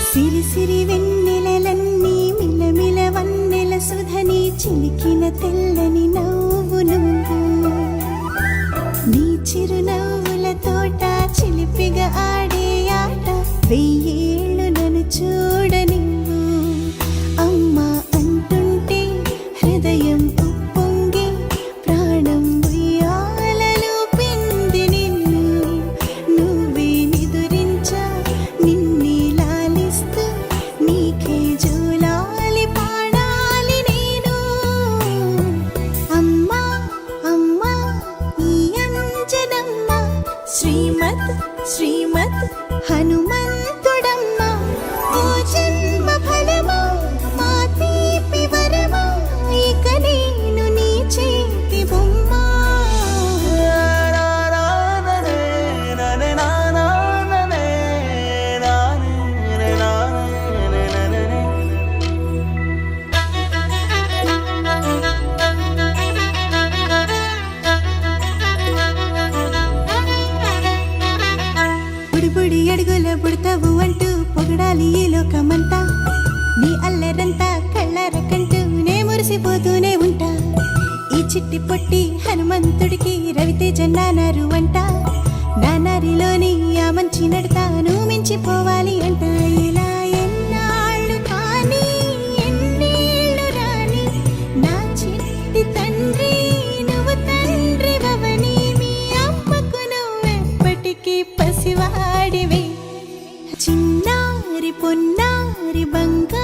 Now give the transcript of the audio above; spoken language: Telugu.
సిరి సిరి వెన్నెలలన్నీ మిలమిల వన్నెల సుధని చిలికిన తెల్లని నవ్వు నువ్వు నీ చిరునవ్వుల తోట చిలిపిగా ఆడే ఆట వెయ్యేళ్ళు నన్ను చూడనివ్వు అమ్మా అంటుంటే హృదయం ఉప్పొంగి ప్రాణం ఉయ్యాలలో పిండి నిన్ను నువ్వే నిదురించా నిన్నే లాలిస్తూ నీకే జోలాలి పాడాలి నేను అమ్మా అమ్మా ఈ అంజనమ్మ శ్రీమత్ శ్రీమత్ హనుమంతుడమ్మ ఓ జన్మ ఫలమా మా తీపి వరమా ఇక నేను నీ చేతి బొమ్మ బుడిబుడి అడుగుల బుడతావు అంటూ పొగడాలి ఈ లోకమంతా నీ అల్లరంతా కళ్ళారకంటూ నే మురిసిపోతూనే ఉంటా ఈ చిట్టి పొట్టి హనుమంతుడికి రవితేజ నానారు అంట నానారిలోని ఆ మంచి నడతాను మించిపోవాలి అంట ఇలా ఎన్నాళ్ళు కానీ ఎన్నేళ్ళు రాని నా చిట్టి తండ్రి నువ్వు తండ్రి భవని మీ అమ్మకు నువ్వెప్పటికీ పసివాడివి చిన్నారి పొన్నారి బంగారు